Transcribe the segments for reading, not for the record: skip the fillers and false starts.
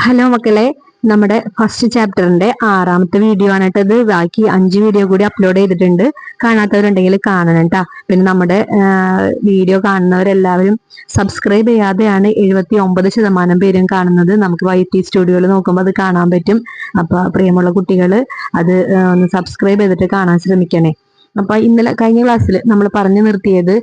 Hello മക്കളെ, നമ്മുടെ first ചാപ്റ്ററിന്റെ 6ാമത്തെ video ആണ് കേട്ടത്. ബാക്കി 5 വീഡിയോ കൂടി അപ്ലോഡ് ചെയ്തിട്ടുണ്ട്. കാണാത്തവരുണ്ടെങ്കിൽ കാണണം കേട്ടാ. പിന്നെ നമ്മുടെ വീഡിയോ കാണുന്നവരെല്ലാവരും സബ്സ്ക്രൈബ് ചെയ്യാതെയാണ് 79% പേരും കാണുന്നത്. നമുക്ക് YT സ്റ്റുഡിയോയിൽ നോക്കുമ്പോൾ അത് കാണാൻ പറ്റും. അപ്പൊ പ്രിയമുള്ള കുട്ടികൾ അത് ഒന്ന് സബ്സ്ക്രൈബ് ചെയ്തിട്ട് കാണാൻ ശ്രമിക്കണേ. അപ്പൊ ഇന്നലെ കഴിഞ്ഞ ക്ലാസ്സിൽ നമ്മൾ പറഞ്ഞു നിർത്തിയത്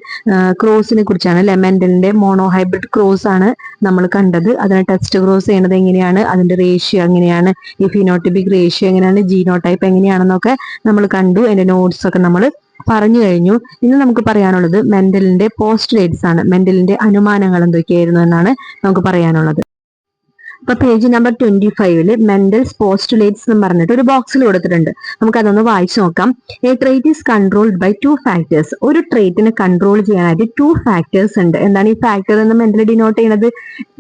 ക്രോസിനെ കുറിച്ചാണ് അല്ലെ. മെന്റലിന്റെ മോണോഹൈബ്രിഡ് ക്രോസ് ആണ് നമ്മൾ കണ്ടത്. അതിനെ ടെസ്റ്റ് ക്രോസ് ചെയ്യുന്നത് എങ്ങനെയാണ്, അതിന്റെ റേഷ്യോ എങ്ങനെയാണ്, ഈ ഫിനോട്ടിപ്പിക് റേഷ്യോ എങ്ങനെയാണ്, ജീനോടൈപ്പ് എങ്ങനെയാണെന്നൊക്കെ നമ്മൾ കണ്ടു. അതിന്റെ നോട്ട്സ് ഒക്കെ നമ്മൾ പറഞ്ഞു കഴിഞ്ഞു. ഇന്ന് നമുക്ക് പറയാനുള്ളത് മെന്റലിന്റെ പോസ്റ്റുലേറ്റ്സ് ആണ്. മെന്റലിന്റെ അനുമാനങ്ങൾ എന്തൊക്കെയായിരുന്നു എന്നാണ് നമുക്ക് പറയാനുള്ളത്. അപ്പൊ പേജ് നമ്പർ 25 മെന്റൽസ് പോസ്റ്റുലേറ്റ്സ് എന്ന് പറഞ്ഞിട്ട് ഒരു ബോക്സിൽ കൊടുത്തിട്ടുണ്ട്. നമുക്ക് അതൊന്ന് വായിച്ചു നോക്കാം. A trait is controlled by 2 factors. ഒരു ട്രേറ്റിനെ കൺട്രോൾ ചെയ്യാനായിട്ട് 2 ഫാക്ടേഴ്സ് ഉണ്ട്. എന്താണ് ഈ ഫാക്ടർ എന്ന് മെന്റൽ ഡിനോട്ട് ചെയ്യുന്നത്?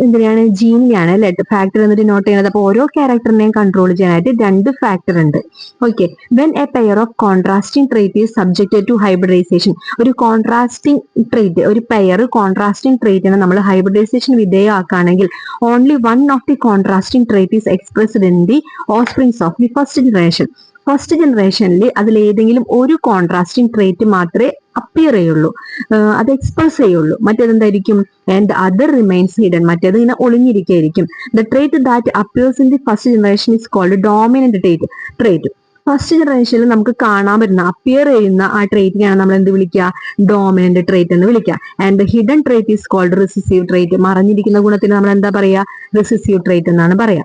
എന്തിനാണ്? ജീനിനെയാണ് അല്ലെ ഫാക്ടർ എന്ന് ഡിനോട്ട് ചെയ്യുന്നത്. അപ്പൊ ഓരോ ക്യാരക്ടറിനെയും കൺട്രോൾ ചെയ്യാനായിട്ട് 2 ഫാക്ടർ ഉണ്ട്. Okay. When a pair of contrasting trait is subjected to hybridization. ഒരു കോൺട്രാസ്റ്റിംഗ് ട്രേറ്റ്, ഒരു പെയർ കോൺട്രാസ്റ്റിംഗ് ട്രേറ്റിനെ നമ്മൾ ഹൈബ്രിഡൈസേഷൻ വിധേയമാക്കുകയാണെങ്കിൽ only one of contrasting trait is expressed in the offsprings of the first generation. First ജനറേഷനിൽ അതിൽ ഏതെങ്കിലും ഒരു contrasting trait മാത്രമേ അപ്പിയർ ചെയ്യുള്ളൂ, അത് എക്സ്പ്രസ് ചെയ്യുള്ളൂ. മറ്റേതെന്തായിരിക്കും? And other remains hidden. മറ്റേത് ഇങ്ങനെ ഒളിഞ്ഞിരിക്കുകയായിരിക്കും. The trait that appears in the first generation is called dominant trait. First ജനറേഷനിൽ നമുക്ക് കാണാൻ പറ്റുന്ന അപ്പിയർ ചെയ്യുന്ന ആ ട്രേറ്റിനെയാണ് നമ്മൾ എന്ത് വിളിക്കുക? ഡോമിനന്റ് ട്രേറ്റ് എന്ന് വിളിക്കുക. And the hidden trait is called recessive trait. മറഞ്ഞിരിക്കുന്ന ഗുണത്തിന് നമ്മൾ എന്താ പറയാ? റിസസീവ് ട്രേറ്റ് എന്നാണ് പറയാ.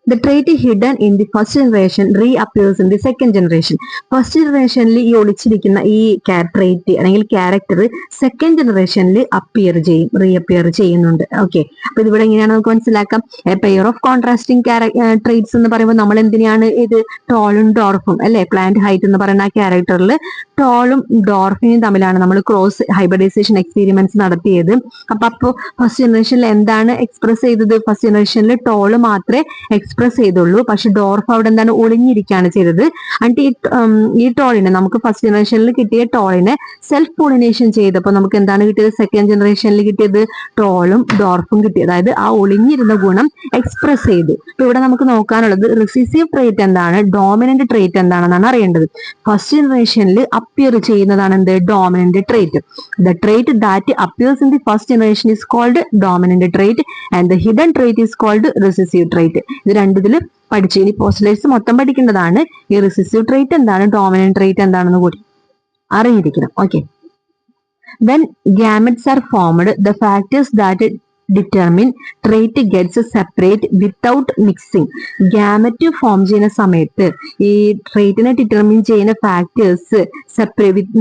The trait hidden in the first generation reappears in the second generation. First ജനറേഷനിൽ ഈ ഒളിച്ചിരിക്കുന്ന ഈ ട്രേറ്റ് അല്ലെങ്കിൽ ക്യാരക്ടർ സെക്കൻഡ് ജനറേഷനിൽ റീഅപ്പിയർ ചെയ്യുന്നുണ്ട്. ഓക്കെ. അപ്പൊ ഇതിവിടെ എങ്ങനെയാണ് നമുക്ക് മനസ്സിലാക്കാം? A pair of contrasting traits എന്ന് പറയുമ്പോൾ നമ്മൾ എന്തിനാണ് ഇത്? ടോളും ഡോർഫും അല്ലെ. പ്ലാന്റ് ഹൈറ്റ് എന്ന് പറയുന്ന ആ ക്യാരക്ടറിൽ ടോളും ഡോർഫിനും തമ്മിലാണ് നമ്മൾ ക്രോസ് ഹൈബ്രിഡൈസേഷൻ എക്സ്പീരിമെന്റ്സ് നടത്തിയത്. അപ്പൊ ഫസ്റ്റ് ജനറേഷനിൽ എന്താണ് എക്സ്പ്രസ് ചെയ്തത്? ഫസ്റ്റ് ജനറേഷനിൽ ടോള് മാത്രമേ എക്സ്പ്രസ് ചെയ്തുള്ളൂ. പക്ഷെ ഡോർഫ് അവിടെ എന്താണ്? ഒളിഞ്ഞിരിക്കുകയാണ് ചെയ്തത്. എന്നിട്ട് ഈ ടോളിനെ, നമുക്ക് ഫസ്റ്റ് ജനറേഷനിൽ കിട്ടിയ ടോളിനെ സെൽഫ് പോളിനേഷൻ ചെയ്തപ്പോൾ നമുക്ക് എന്താണ് കിട്ടിയത്? സെക്കൻഡ് ജനറേഷനിൽ കിട്ടിയത് ടോളും ഡോർഫും കിട്ടി. അതായത് ആ ഒളിഞ്ഞിരുന്ന ഗുണം എക്സ്പ്രസ് ചെയ്തു. അപ്പൊ ഇവിടെ നമുക്ക് നോക്കാനുള്ളത് റിസസീവ് ട്രേറ്റ് എന്താണ്, ഡോമിനന്റ് ട്രേറ്റ് എന്താണെന്നാണ് അറിയേണ്ടത്. ഫസ്റ്റ് ജനറേഷനിൽ അപ്പിയർ ചെയ്യുന്നതാണ് എന്ത്? Dominant trait. The trait that appears in the first generation is called dominant trait and the hidden trait is called recessive trait. ഇത് രണ്ടിതിൽ പഠിച്ചു. ഇനി പോസ്റ്റുലേറ്റ്സ് മൊത്തം പഠിക്കേണ്ടതാണ്. ഈ റിസസീവ് ട്രേറ്റ് എന്താണ്, ഡോമിനന്റ് ട്രേറ്റ് എന്താണെന്ന് കൂടി അറിഞ്ഞിരിക്കണം. Okay. When gametes are formed, the factors that determine trait gets separate without mixing. Gamete form ചെയ്യുന്ന സമയത്ത് ഈ ട്രേറ്റിനെ ഡിറ്റർമിൻ ചെയ്യുന്ന ഫാക്ടേഴ്സ്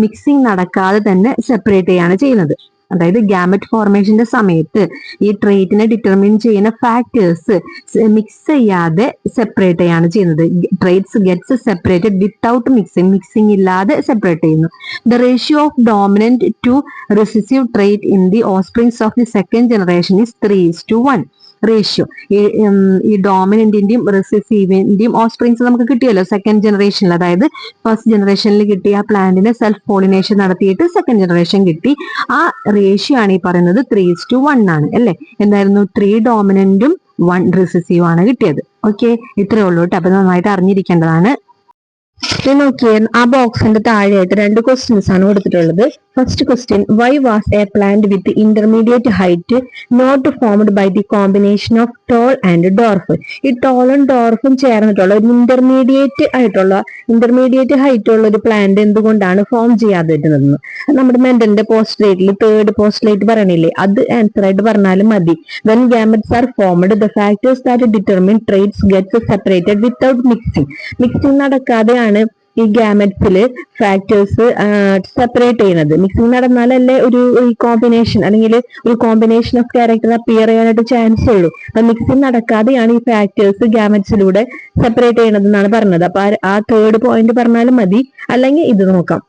മിക്സിംഗ് നടക്കാതെ തന്നെ സെപ്പറേറ്റ് ചെയ്യാണ് ചെയ്യുന്നത്. അതായത് ഗാമറ്റ് ഫോർമേഷന്റെ സമയത്ത് ഈ ട്രേറ്റിനെ ഡിറ്റർമിൻ ചെയ്യുന്ന ഫാക്ടേഴ്സ് മിക്സ് ചെയ്യാതെ സെപ്പറേറ്റ് ചെയ്യാണ് ചെയ്യുന്നത്. Traits gets separated without mixing ഇല്ലാതെ സെപ്പറേറ്റ് ചെയ്യുന്നു. The ratio of dominant to recessive trait in the offsprings of the second generation is 3:1 ratio. ഈ ഡോമിനന്റിന്റെയും റിസസീവിന്റെയും ഓസ്പ്രിങ്സ് നമുക്ക് കിട്ടിയല്ലോ സെക്കൻഡ് ജനറേഷനിൽ. അതായത് ഫസ്റ്റ് ജനറേഷനിൽ കിട്ടിയ പ്ലാന്റിനെ സെൽഫ് പോളിനേഷൻ നടത്തിയിട്ട് സെക്കൻഡ് ജനറേഷൻ കിട്ടി. ആ റേഷ്യോ ആണ് ഈ പറയുന്നത് 3:1 ആണ് അല്ലെ. എന്തായിരുന്നു? 3 ഡോമിനന്റും 1 റിസസീവ് ആണ് കിട്ടിയത്. ഓക്കെ. ഇത്രയേ ഉള്ളൂ കേട്ടോ. അപ്പൊ നന്നായിട്ട് അറിഞ്ഞിരിക്കേണ്ടതാണ്. നോക്കിയാൽ ആ ബോക്സിന്റെ താഴെയായിട്ട് 2 ക്വസ്റ്റ്യൻസ് ആണ് കൊടുത്തിട്ടുള്ളത്. First question, why was a plant with intermediate height not formed by the combination of tall and dwarf. ഈ ടോളും ഡോർഫും ചേർന്നിട്ടുള്ള ഒരു ഇന്റർമീഡിയറ്റ് ഹൈറ്റ് ഉള്ള ഒരു പ്ലാന്റ് എന്തുകൊണ്ടാണ് ഫോം ചെയ്യാതെ ഇരുന്നത്? നമ്മുടെ മെന്റലിന്റെ പോസ്റ്റുലേറ്റിൽ 3rd പോസ്റ്റുലേറ്റ് പറയണില്ലേ, അത് ആൻസർ ആയിട്ട് പറഞ്ഞാലും മതി. When gametes are formed, the factors that determine traits gets separated without mixing നടക്കാതെയാണ് ഈ ഗാമറ്റ്സില് ഫാക്ടേഴ്സ് സെപ്പറേറ്റ് ചെയ്യുന്നത്. മിക്സിംഗ് നടന്നാലല്ലേ ഒരു കോമ്പിനേഷൻ അല്ലെങ്കിൽ ഒരു കോമ്പിനേഷൻ ഓഫ് ക്യാരക്ടർ അപ്പിയർ ചെയ്യാനായിട്ട് ചാൻസ് ഉള്ളൂ. അപ്പൊ മിക്സിംഗ് നടക്കാതെയാണ് ഈ ഫാക്ടേഴ്സ് ഗാമറ്റ്സിലൂടെ സെപ്പറേറ്റ് ചെയ്യണത് എന്നാണ് പറഞ്ഞത്. അപ്പൊ ആ 3rd പോയിന്റ് പറഞ്ഞാലും മതി, അല്ലെങ്കിൽ ഇത് നോക്കാം.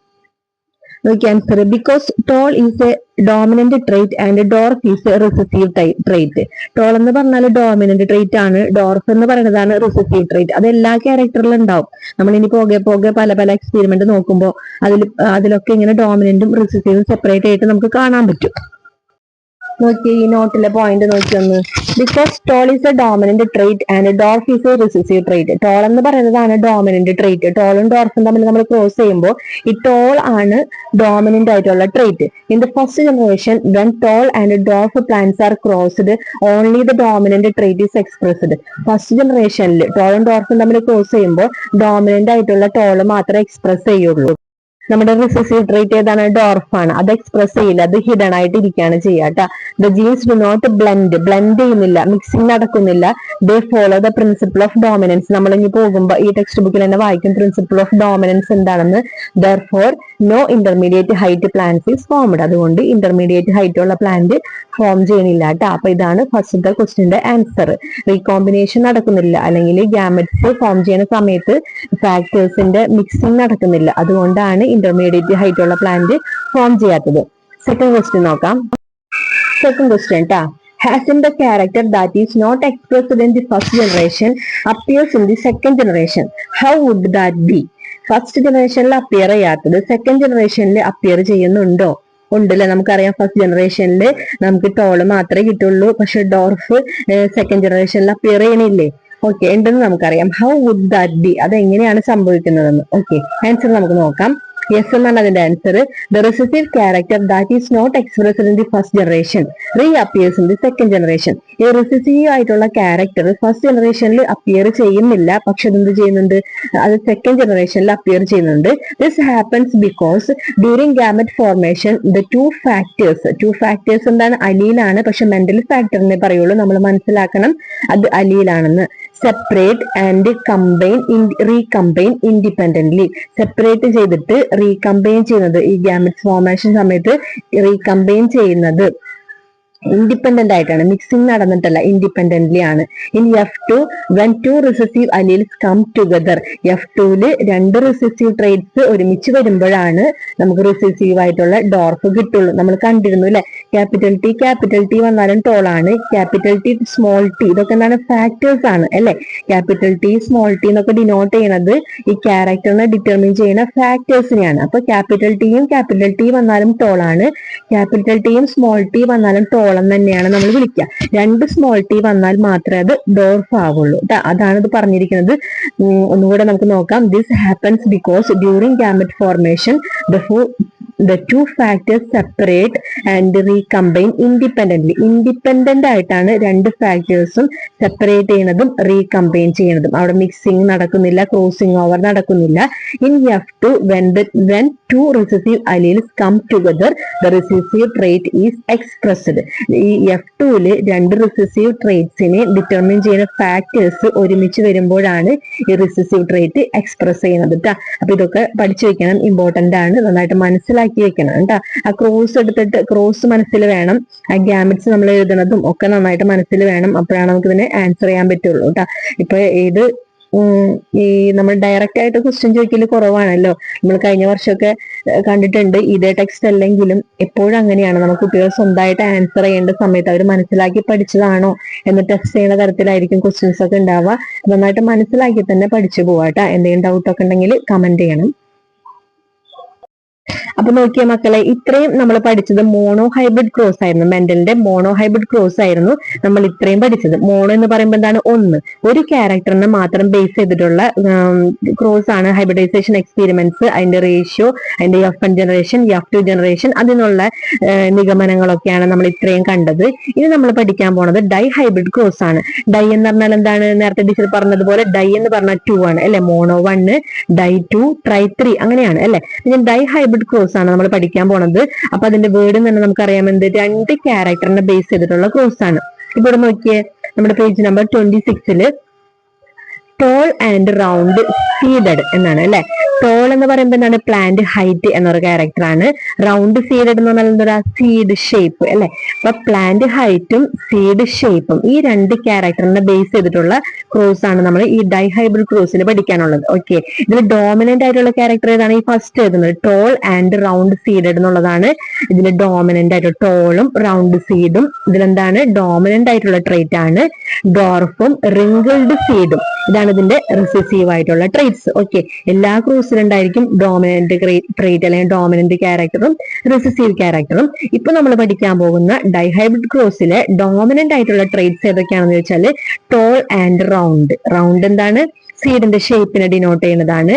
Answer, because tall is a dominant trait and dwarf is a recessive trait. Tall എന്ന് പറഞ്ഞാൽ ഡോമിനന്റ് ട്രേറ്റ് ആണ്, ഡോർഫ് എന്ന് പറയുന്നതാണ് റിസസീവ് ട്രേറ്റ്. അത് എല്ലാ ക്യാരക്ടറിലും ഉണ്ടാവും. നമ്മൾ ഇനി പോകെ പല എക്സ്പെരിമെന്റ് നോക്കുമ്പോൾ അതിലൊക്കെ ഇങ്ങനെ ഡോമിനന്റും റിസസീവും സെപ്പറേറ്റ് ആയിട്ട് നമുക്ക് കാണാൻ പറ്റും. നോക്കി ഈ നോട്ടിലെ പോയിന്റ് നോക്കി ഒന്ന്. Because tall is a dominant trait and dwarf is a recessive trait. Tall എന്ന് പറയുന്നതാണ് ഡോമിനന്റ് ട്രേറ്റ്. ടോളും ഡോർഫും തമ്മിൽ നമ്മൾ ക്രോസ് ചെയ്യുമ്പോൾ ഈ ടോൾ ആണ് ഡോമിനന്റ് ആയിട്ടുള്ള trait. In the first generation when toll and dwarf plants R crossed only the dominant trait is expressed. First ജനറേഷനിൽ ടോളും ഡോർഫും തമ്മിൽ ക്രോസ് ചെയ്യുമ്പോൾ ഡോമിനന്റ് ആയിട്ടുള്ള ടോൾ മാത്രമേ എക്സ്പ്രസ് ചെയ്യുള്ളൂ. നമ്മുടെ റിസസീവ് ട്രേറ്റ് ഏതാണ്? ഡോർഫ് ആണ്. അത് എക്സ്പ്രസ് ചെയ്യില്ല, അത് ഹിഡൻ ആയിട്ട് ഇരിക്കുകയാണ് ചെയ്യാട്ടോ. The genes do not blend ചെയ്യുന്നില്ല, മിക്സിംഗ് നടക്കുന്നില്ല. They follow the principle of dominance. നമ്മൾ ഇനി പോകുമ്പോൾ ഈ ടെക്സ്റ്റ് ബുക്കിൽ തന്നെ വായിക്കും പ്രിൻസിപ്പിൾ ഓഫ് ഡോമിനൻസ് എന്താണെന്ന്. Therefore no intermediate height plants is formed. അതുകൊണ്ട് ഇന്റർമീഡിയറ്റ് ഹൈറ്റ് ഉള്ള പ്ലാന്റ് ഫോം ചെയ്യണില്ല കേട്ടോ. അപ്പൊ ഇതാണ് ഫസ്റ്റത്തെ ക്വസ്റ്റിന്റെ ആൻസർ. റീകോമ്പിനേഷൻ നടക്കുന്നില്ല, അല്ലെങ്കിൽ ഗ്യാമറ്റ്സ് ഫോം ചെയ്യുന്ന സമയത്ത് ഫാക്ടേഴ്സിന്റെ മിക്സിംഗ് നടക്കുന്നില്ല, അതുകൊണ്ടാണ് ഇന്റർമീഡിയറ്റ് ഹൈറ്റ് ഉള്ള പ്ലാന്റ് ഫോം ചെയ്യാത്തത്. സെക്കൻഡ് ക്വസ്റ്റ്യൻ നോക്കാം. സെക്കൻഡ് ക്വസ്റ്റ്യൻ ട്ടാ. Has in the character that is not expressed in the first generation appears in the second generation. How would that be? First ജനറേഷനിൽ appear ചെയ്യാത്തത് second ജനറേഷനിൽ appear ചെയ്യുന്നുണ്ടോ? ഉണ്ടല്ലേ. നമുക്കറിയാം first ജനറേഷനിൽ നമുക്ക് ടോള് മാത്രമേ കിട്ടുള്ളൂ, പക്ഷെ ഡോർഫ് സെക്കൻഡ് ജനറേഷനിൽ അപ്പിയർ ചെയ്യണില്ലേ? ഓക്കെ, ഉണ്ടെന്ന് നമുക്കറിയാം. How would that be? അതെങ്ങനെയാണ് സംഭവിക്കുന്നതെന്ന്. ഓക്കെ, ആൻസർ നമുക്ക് നോക്കാം. യെസ് എന്നാണ് അതിന്റെ answer. The recessive character that is not expressed in the first generation reappears in the second generation. ഈ റിസസീവ് ആയിട്ടുള്ള ക്യാരക്ടർ ഫസ്റ്റ് ജനറേഷനിൽ അപ്പിയർ ചെയ്യുന്നില്ല, പക്ഷെ അതെന്ത് ചെയ്യുന്നുണ്ട്? അത് സെക്കൻഡ് ജനറേഷനിൽ അപ്പിയർ ചെയ്യുന്നുണ്ട്. This happens because during gamete formation the two factors എന്താണ്? അലീലാണ്. പക്ഷെ മെന്റൽ ഫാക്ടറിനെ പറയുള്ളൂ, നമ്മൾ മനസ്സിലാക്കണം അത് അലീലാണെന്ന്. Separate and recombine independently. Separate ചെയ്തിട്ട് റീകമ്പൈൻ ചെയ്യുന്നത്, ഈ ഗാമറ്റ് ഫോർമേഷൻ സമയത്ത് റീകമ്പൈൻ ചെയ്യുന്നത് ഇൻഡിപെൻഡന്റ് ആയിട്ടാണ്, മിക്സിംഗ് നടന്നിട്ടല്ല, ഇൻഡിപെൻഡന്റ്ലി ആണ്. In F2 when two recessive alleles come together, F2ല് രണ്ട് റിസസീവ് ട്രേറ്റ്സ് ഒരുമിച്ച് വരുമ്പോഴാണ് നമുക്ക് റിസസീവ് ആയിട്ടുള്ള ഡോർഫ് കിട്ടുള്ളൂ. നമ്മൾ കണ്ടിരുന്നു അല്ലെ, ക്യാപിറ്റൽ ടി വന്നാലും ടോളാണ്, ക്യാപിറ്റൽ ടി സ്മോൾ ടി ഇതൊക്കെ എന്താണ്? ഫാക്ടേഴ്സ് ആണ് അല്ലെ. ക്യാപിറ്റൽ ടി സ്മോൾ ടി എന്നൊക്കെ ഡിനോട്ട് ചെയ്യുന്നത് ഈ ക്യാരക്ടറിനെ ഡിറ്റർമിൻ ചെയ്യുന്ന ഫാക്ടേഴ്സിനെയാണ്. അപ്പൊ ക്യാപിറ്റൽ ടി വന്നാലും ടോളാണ്, ക്യാപിറ്റൽ ടിയും സ്മോൾ ടി വന്നാലും ടോളം തന്നെയാണ് നമ്മൾ വിളിക്കുക. രണ്ട് സ്മോൾ ടി വന്നാൽ മാത്രമേ അത് ഡോർഫ് ആവുള്ളൂ. അതാണ് ഇത് പറഞ്ഞിരിക്കുന്നത്. ഒന്നുകൂടെ നമുക്ക് നോക്കാം. This happens because during gamete formation the two factors separate and recombine independently. Independent ആയിട്ടാണ് രണ്ട് ഫാക്ടേഴ്സും സെപ്പറേറ്റ് ചെയ്യുന്നതും റീകമ്പൈൻ ചെയ്യുന്നതും. അവിടെ മിക്സിംഗ് നടക്കുന്നില്ല, ക്രോസിംഗ് ഓവർ നടക്കുന്നില്ല. In F2 when two recessive alleles come together the recessive trait is expressed. ഈ F2ല് രണ്ട് recessive ട്രേറ്റ്സിനെ determine ചെയ്യുന്ന ഫാക്ടേഴ്സ് ഒരുമിച്ച് വരുമ്പോഴാണ് ഈ റിസസീവ് ട്രേറ്റ് എക്സ്പ്രസ് ചെയ്യുന്നത് ട്ടാ. അപ്പൊ ഇതൊക്കെ പഠിച്ചു വെക്കണം, ഇമ്പോർട്ടന്റ് ആണ്, നന്നായിട്ട് മനസ്സിലാക്കി വെക്കണം കേട്ടോ. ആ ക്രോസ് എടുത്തിട്ട് ക്രോസ് മനസ്സിൽ വേണം, ആ ഗ്യാമറ്റ്സ് നമ്മൾ എഴുതുന്നതും ഒക്കെ നന്നായിട്ട് മനസ്സിൽ വേണം. അപ്പോഴാണ് നമുക്ക് ഇതിനെ ആൻസർ ചെയ്യാൻ പറ്റുള്ളൂ കേട്ടോ. ഇപ്പൊ ഇത് ഈ നമ്മൾ ഡയറക്റ്റ് ആയിട്ട് ക്വസ്റ്റ്യൻ ചോദിക്കല് കുറവാണല്ലോ. നമ്മൾ കഴിഞ്ഞ വർഷമൊക്കെ കണ്ടിട്ടുണ്ട്. ഇതേ ടെക്സ്റ്റ് അല്ലെങ്കിലും എപ്പോഴും അങ്ങനെയാണ്, നമുക്ക് കുട്ടികൾ സ്വന്തമായിട്ട് ആൻസർ ചെയ്യേണ്ട സമയത്ത് അവർ മനസ്സിലാക്കി പഠിച്ചതാണോ എന്ന് ടെസ്റ്റ് ചെയ്യുന്ന തരത്തിലായിരിക്കും ക്വസ്റ്റ്യൻസ് ഒക്കെ ഉണ്ടാവുക. നന്നായിട്ട് മനസ്സിലാക്കി തന്നെ പഠിച്ചു പോവാട്ടോ. എന്തെങ്കിലും ഡൗട്ടൊക്കെ ഉണ്ടെങ്കിൽ കമന്റ് ചെയ്യണം. അപ്പൊ നോക്കിയ മക്കളെ, ഇത്രയും നമ്മൾ പഠിച്ചത് മോണോ ഹൈബ്രിഡ് ക്രോസ് ആയിരുന്നു. മെന്റലിന്റെ മോണോ ഹൈബ്രിഡ് ക്രോസ് ആയിരുന്നു നമ്മൾ ഇത്രയും പഠിച്ചത്. മോണോ എന്ന് പറയുമ്പോൾ എന്താണ്? ഒരു ക്യാരക്ടറിനെ മാത്രം ബേസ് ചെയ്തിട്ടുള്ള ക്രോസ് ആണ് ഹൈബ്രിഡൈസേഷൻ എക്സ്പീരിമെന്റ്സ്. അതിന്റെ റേഷ്യോ, അതിന്റെ F1 ജനറേഷൻ, F2 ജനറേഷൻ, അതിനുള്ള നിഗമനങ്ങളൊക്കെയാണ് നമ്മൾ ഇത്രയും കണ്ടത്. ഇനി നമ്മൾ പഠിക്കാൻ പോണത് ഡൈ ഹൈബ്രിഡ് ക്രോസ് ആണ്. ഡൈ എന്ന് പറഞ്ഞാൽ എന്താണ്? നേരത്തെ ടീച്ചർ പറഞ്ഞതുപോലെ ഡൈ എന്ന് പറഞ്ഞാൽ 2 ആണ് അല്ലെ. മോണോ 1, ഡൈ 2, ട്രൈ 3 അങ്ങനെയാണ് അല്ലെ. ഡൈ ഹൈബ്രിഡ് ക്രോസ് ആണ് നമ്മൾ പഠിക്കാൻ പോണത്. അപ്പൊ അതിന്റെ വേർഡ് തന്നെ നമുക്കറിയാം, എന്ത്? രണ്ട് ക്യാരക്ടറിനെ ബേസ് ചെയ്തിട്ടുള്ള ക്രോസ് ആണ്. ഇവിടെ നോക്കിയേ, നമ്മുടെ page number 26 toll and round seeded എന്നാണ് അല്ലെ. ടോൾ എന്ന് പറയുമ്പോൾ എന്താണ്? പ്ലാന്റ് ഹൈറ്റ് എന്നൊരു ക്യാരക്ടർ ആണ്. റൗണ്ട് സീഡഡ് എന്ന് പറഞ്ഞാൽ എന്താ? സീഡ് ഷേപ്പ് അല്ലെ. അപ്പൊ പ്ലാന്റ് ഹൈറ്റും സീഡ് ഷേപ്പും ഈ രണ്ട് ക്യാരക്ടറിനെ ബേസ് ചെയ്തിട്ടുള്ള ക്രോസ് ആണ് നമ്മൾ ഈ ഡൈ ഹൈബ്രിഡ് ക്രോസിൽ പഠിക്കാനുള്ളത്. ഓക്കെ, ഇതിൽ ഡോമിനന്റ് ആയിട്ടുള്ള ക്യാരക്ടർ ഏതാണ്? ഈ ഫസ്റ്റ് എഴുതുന്നത് ടോൾ ആൻഡ് റൗണ്ട് സീഡഡ് എന്നുള്ളതാണ്. ഇതിൽ ഡോമിനന്റ് ആയിട്ടുള്ള ടോളും റൗണ്ട് സീഡും ഇതിലെന്താണ്? ഡോമിനന്റ് ആയിട്ടുള്ള ട്രേറ്റ് ആണ്. ഡോർഫും റിങ്കിൾഡ് സീഡും ഇതാണ് ഇതിന്റെ റിസസീവ് ആയിട്ടുള്ള ട്രേറ്റ്സ്. ഓക്കെ, എല്ലാ ക്രോസ് ക്രോസിലുണ്ടായിരിക്കും ഡോമിനന്റ് ട്രേറ്റ് അല്ലെങ്കിൽ ഡോമിനന്റ് ക്യാരക്ടറും റിസസീവ് ക്യാരക്ടറും. ഇപ്പൊ നമ്മൾ പഠിക്കാൻ പോകുന്ന ഡൈഹൈബ്രിഡ് ക്രോസിലെ ഡോമിനന്റ് ആയിട്ടുള്ള ട്രേറ്റ്സ് ഏതൊക്കെയാണെന്ന് വെച്ചാൽ ടോൾ ആൻഡ് റൗണ്ട്. റൗണ്ട് എന്താണ്? സീഡിന്റെ ഷേപ്പിനെ ഡിനോട്ട് ചെയ്യുന്നതാണ്.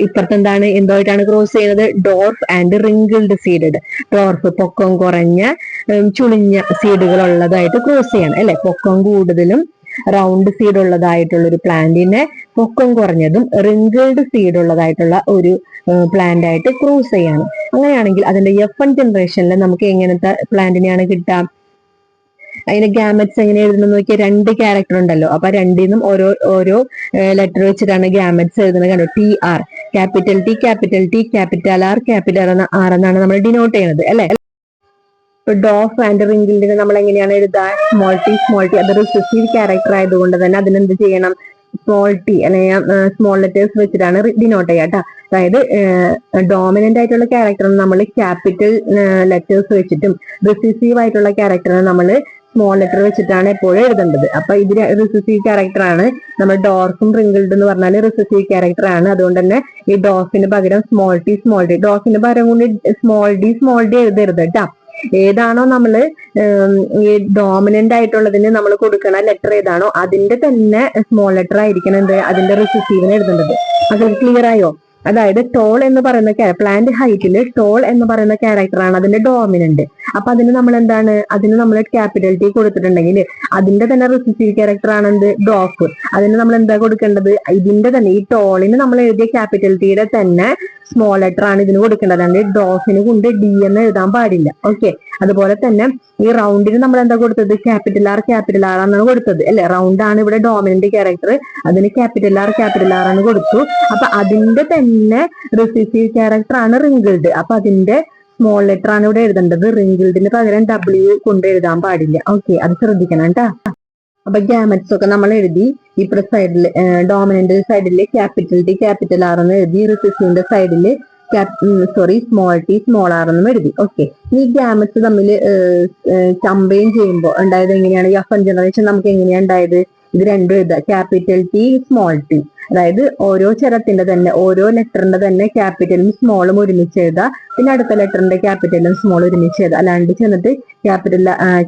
ഇപ്പുറത്ത് എന്താണ്? എന്തായിട്ടാണ് ക്രോസ് ചെയ്യുന്നത്? Dwarf and wrinkled seeded. Dwarf പൊക്കം കുറഞ്ഞ ചുളിഞ്ഞ സീഡുകൾ ഉള്ളതായിട്ട് ക്രോസ് ചെയ്യണം അല്ലെ. പൊക്കം കൂടുതലും റൗണ്ട് സീഡ് ഉള്ളതായിട്ടുള്ള ഒരു പ്ലാന്റിനെ പൊക്കം കുറഞ്ഞതും റിങ്കിൾഡ് സീഡ് ഉള്ളതായിട്ടുള്ള ഒരു പ്ലാന്റ് ആയിട്ട് ക്രോസ് ചെയ്യണം. അങ്ങനെയാണെങ്കിൽ അതിന്റെ F1 ജനറേഷനിൽ നമുക്ക് എങ്ങനത്തെ പ്ലാന്റിനെയാണ് കിട്ടുക? അതിന്റെ ഗാമറ്റ്സ് എങ്ങനെ എഴുതുന്നത് നോക്കിയാൽ 2 ക്യാരക്ടർ ഉണ്ടല്ലോ. അപ്പൊ രണ്ടിനും ഓരോ ലെറ്റർ വെച്ചിട്ടാണ് ഗാമറ്റ്സ് എഴുതുന്നത്. കണ്ടോ? TR, capital T, capital T, capital R, capital R എന്നാണ് നമ്മൾ ഡിനോട്ട് ചെയ്യുന്നത് അല്ലെ. ഡോഫ് ആൻഡ് റിങ്കിൾഡിന് നമ്മൾ എങ്ങനെയാണ് എഴുതുക? Small T. അത് റിസസീവ് ക്യാരക്ടർ ആയതുകൊണ്ട് തന്നെ അതിനെന്ത് ചെയ്യണം? സ്മോൾ ടി അല്ലെങ്കിൽ സ്മോൾ ലെറ്റേഴ്സ് വെച്ചിട്ടാണ് ഡിനോട്ട് ചെയ്യുക കേട്ടോ. അതായത് ഡോമിനന്റ് ആയിട്ടുള്ള ക്യാരക്ടറിന് നമ്മൾ ക്യാപിറ്റൽ ലെറ്റേഴ്സ് വെച്ചിട്ടും റിസസീവ് ആയിട്ടുള്ള ക്യാരക്ടറിന് നമ്മൾ സ്മോൾ ലെറ്റർ വെച്ചിട്ടാണ് എപ്പോഴും എഴുതേണ്ടത്. അപ്പൊ ഇത് റിസസീവ് ക്യാരക്ടർ ആണ്. നമ്മൾ ഡോർഫും റിങ്കിൾഡ് എന്ന് പറഞ്ഞാൽ റിസസീവ് ക്യാരക്ടർ ആണ്. അതുകൊണ്ട് തന്നെ ഈ ഡോഫിന് പകരം സ്മോൾ ടി. ഡോഫിന് പകരം കൊണ്ട് സ്മോൾ ഡി എഴുതരുത് കേട്ടോ. ഏതാണോ നമ്മള് ഈ ഡോമിനന്റ് ആയിട്ടുള്ളതിന് നമ്മൾ കൊടുക്കണ ലെറ്റർ ഏതാണോ അതിന്റെ തന്നെ സ്മോൾ ലെറ്റർ ആയിരിക്കണം എന്ത് അതിന്റെ റിസസീവിന് എഴുതേണ്ടത്. അത് ക്ലിയർ ആയോ? അതായത് ടോൾ എന്ന് പറയുന്ന പ്ലാന്റ് ഹൈറ്റിൽ ടോൾ എന്ന് പറയുന്ന ക്യാരക്ടറാണ് അതിന്റെ ഡോമിനന്റ്. അപ്പൊ അതിന് നമ്മൾ എന്താണ്? അതിന് നമ്മൾ ക്യാപിറ്റൽ ടി കൊടുത്തിട്ടുണ്ടെങ്കിൽ അതിന്റെ തന്നെ റിസസീവ് ക്യാരക്ടർ ആണ് എന്ത്? ഡോഫ്. അതിന് നമ്മൾ എന്താ കൊടുക്കേണ്ടത്? ഇതിന്റെ തന്നെ ഈ ടോളിന് നമ്മൾ എഴുതിയ ക്യാപിറ്റൽ ടിയുടെ തന്നെ സ്മോൾ ലെറ്റർ ആണ് ഇതിന് കൊടുക്കേണ്ടത്. അല്ലെങ്കിൽ ഡോഫിന് കൊണ്ട് ഡി എന്ന് എഴുതാൻ പാടില്ല. ഓക്കെ. അതുപോലെ തന്നെ ഈ റൗണ്ടിന് നമ്മൾ എന്താ കൊടുത്തത്? ക്യാപിറ്റൽ ആർ എന്നാണ് കൊടുത്തത് അല്ലെ. റൗണ്ട് ആണ് ഇവിടെ ഡോമിനന്റ് ക്യാരക്ടർ. അതിന് ക്യാപിറ്റൽ ആർ ആണ് കൊടുത്തു. അപ്പൊ അതിന്റെ തന്നെ റിസസീവ് ക്യാരക്ടർ ആണ് റിങ്കിൾഡ്. അപ്പൊ അതിന്റെ സ്മോൾ ലെറ്റർ ആണ് ഇവിടെ എഴുതേണ്ടത്. റിങ്കിൾഡിന് പകരം W കൊണ്ട് എഴുതാൻ പാടില്ല. ഓക്കെ, അത് ശ്രദ്ധിക്കണം കേട്ടാ. അപ്പൊ ഗാമറ്റ്സ് ഒക്കെ നമ്മൾ എഴുതി. ഇപ്പുറത്തെ സൈഡില് ഡോമിനന്റ് സൈഡില് ക്യാപിറ്റൽ ടി ക്യാപിറ്റൽ ആർ എന്ന് എഴുതി. റിസസീവിന്റെ സൈഡില് സ്മോൾ ടി സ്മോൾ ആർ എന്നും എഴുതി. ഓക്കെ. ഈ ഗാമറ്റ്സ് തമ്മിൽ കമ്പൈൻ ചെയ്യുമ്പോൾ ഉണ്ടായത് എങ്ങനെയാണ്? F1 ജനറേഷൻ നമുക്ക് എങ്ങനെയാണ് ഉണ്ടായത്? ഇത് രണ്ടും എഴുതുക. Capital T small T. അതായത് ഓരോ ചെറത്തിന്റെ തന്നെ ഓരോ ലെറ്ററിന്റെ തന്നെ ക്യാപിറ്റലും സ്മോളും ഒരുമിച്ച് എഴുതുക. പിന്നെ അടുത്ത ലെറ്ററിന്റെ ക്യാപിറ്റലും സ്മോൾ ഒരുമിച്ച് എഴുതുക. അല്ലാണ്ട് ചെന്നിട്ട്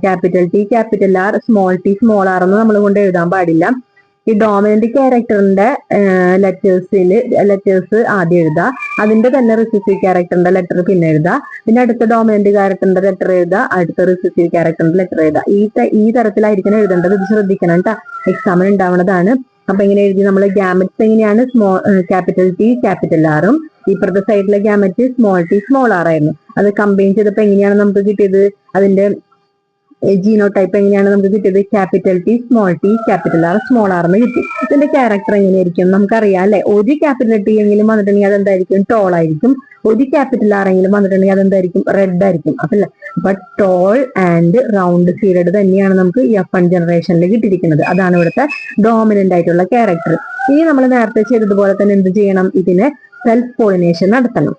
capital T capital R small T small R എന്ന് നമ്മൾ കൊണ്ട് എഴുതാൻ പാടില്ല. ഈ ഡോമിനന്റ് ക്യാരക്ടറിന്റെ ലെറ്റേഴ്സ് ആദ്യം എഴുതുക. അതിന്റെ തന്നെ റിസസീവ് ക്യാരക്ടറിന്റെ ലെറ്റർ പിന്നെ എഴുതുക. പിന്നെ അടുത്ത ഡോമിനന്റ് ക്യാരക്ടറിന്റെ ലെറ്റർ എഴുതുക. അടുത്ത റിസസീവ് ക്യാരക്ടറിന്റെ ലെറ്റർ എഴുതുക. ഈ തരത്തിലായിരിക്കണം എഴുതേണ്ടത്. ഇത് ശ്രദ്ധിക്കണം കേട്ടോ, എക്സാമിന് ഉണ്ടാവുന്നതാണ്. അപ്പൊ എങ്ങനെ എഴുതി? നമ്മൾ ഗാമറ്റ്സ് എങ്ങനെയാണ്? ക്യാപിറ്റൽ ടി ക്യാപിറ്റൽ ആറും ഇപ്പുറത്തെ സൈഡിലെ gamete small T small R ആയിരുന്നു. അത് കമ്പൈൻ ചെയ്തപ്പോ എങ്ങനെയാണ് നമുക്ക് കിട്ടിയത്? അതിന്റെ ജീനോ ടൈപ്പ് എങ്ങനെയാണ് നമുക്ക് കിട്ടിയത്? Capital T small T capital R small R എന്ന് കിട്ടി. ഇതിന്റെ ക്യാരക്ടർ എങ്ങനെയായിരിക്കും നമുക്കറിയാം അല്ലെ. ഒരു ക്യാപിറ്റൽ ടി എങ്കിലും വന്നിട്ടുണ്ടെങ്കിൽ അതെന്തായിരിക്കും? ടോൾ ആയിരിക്കും. ഒരു ക്യാപിറ്റൽ ആർ എങ്കിലും വന്നിട്ടുണ്ടെങ്കിൽ അതെന്തായിരിക്കും? റെഡ് ആയിരിക്കും. അപ്പൊ ടോൾ ആൻഡ് റൗണ്ട് സീഡഡ് തന്നെയാണ് നമുക്ക് F1 ജനറേഷനിൽ കിട്ടിയിരിക്കുന്നത്. അതാണ് ഇവിടുത്തെ ഡോമിനന്റ് ആയിട്ടുള്ള ക്യാരക്ടർ. ഇനി നമ്മൾ നേരത്തെ ചെയ്തതുപോലെ തന്നെ എന്ത് ചെയ്യണം? ഇതിനെ സെൽഫ് പോളിനേഷൻ നടത്തണം.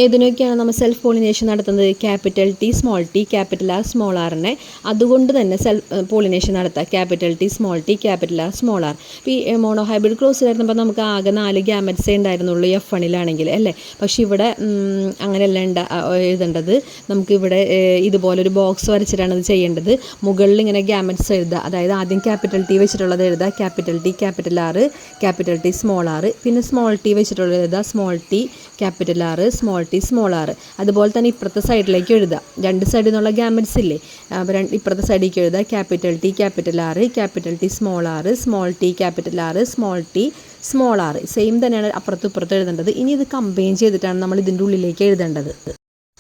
ഏതിനൊക്കെയാണ് നമ്മൾ സെൽഫ് പോളിനേഷൻ നടത്തുന്നത്? Capital T small T capital R small ആറിനെ അതുകൊണ്ട് തന്നെ സെൽഫ് പോളിനേഷൻ നടത്തുക. Capital T small T capital R small R. ഇപ്പോൾ ഈ മോണോ ഹൈബ്രിഡ് ക്രോസിലായിരുന്നപ്പോൾ നമുക്ക് ആകെ 4 ഗാമറ്റ്സേ ഉണ്ടായിരുന്നുള്ളൂ F1 അല്ലേ. പക്ഷെ ഇവിടെ അങ്ങനെയല്ല എഴുതേണ്ടത്. നമുക്കിവിടെ ഇതുപോലൊരു ബോക്സ് വരച്ചിട്ടാണ് ഇത് ചെയ്യേണ്ടത്. മുകളിൽ ഇങ്ങനെ ഗാമറ്റ്സ് എഴുതുക. അതായത് ആദ്യം ക്യാപിറ്റൽ ടി വെച്ചിട്ടുള്ളത് എഴുതുക. Capital T capital R capital T small R. പിന്നെ സ്മോൾ ടി വെച്ചിട്ടുള്ളത് എഴുതുക. Small T capital R small T small R. അതുപോലെ തന്നെ ഇപ്പുറത്തെ സൈഡിലേക്ക് എഴുതുക. 2 സൈഡിൽ നിന്നുള്ള ഗാമറ്റ്സ് ഇല്ലേ, ഇപ്പുറത്തെ സൈഡിലേക്ക് എഴുതുക. Capital T capital R capital T small R small T capital R small T small R. Same തന്നെയാണ് അപ്പുറത്തും ഇപ്പുറത്തും എഴുതേണ്ടത്. ഇനി ഇത് കമ്പൈൻ ചെയ്തിട്ടാണ് നമ്മൾ ഇതിൻ്റെ ഉള്ളിലേക്ക് എഴുതേണ്ടത്.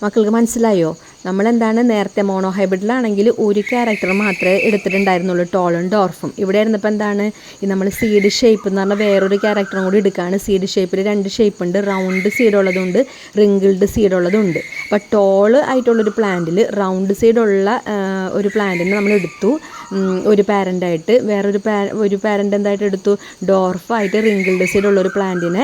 മക്കൾക്ക് മനസ്സിലായോ? നമ്മളെന്താണ് നേരത്തെ മോണോ ഹൈബ്രിഡിലാണെങ്കിൽ ഒരു ക്യാരക്ടർ മാത്രമേ എടുത്തിട്ടുണ്ടായിരുന്നുള്ളൂ, ടോളും ഡോർഫും. ഇവിടെ ആയിരുന്നപ്പോൾ എന്താണ് നമ്മൾ സീഡ് ഷേപ്പ് എന്ന് പറഞ്ഞാൽ വേറൊരു ക്യാരക്ടറും കൂടി എടുക്കുകയാണ്. സീഡ് ഷേപ്പിൽ 2 ഷേപ്പ് ഉണ്ട്. റൗണ്ട് സീഡ് ഉള്ളതുണ്ട്, റിങ്കിൾഡ് സീഡ് ഉള്ളതുണ്ട്. അപ്പോൾ ടോൾ ആയിട്ടുള്ളൊരു പ്ലാന്റിൽ റൗണ്ട് സീഡുള്ള ഒരു പ്ലാന്റിന് നമ്മൾ എടുത്തു ഒരു പാരൻ്റായിട്ട്. ഒരു പാരൻ്റ് എന്തായിട്ട് എടുത്തു? ഡോർഫായിട്ട് റിങ്കിൾഡ് സീഡ് ഉള്ളൊരു പ്ലാന്റിനെ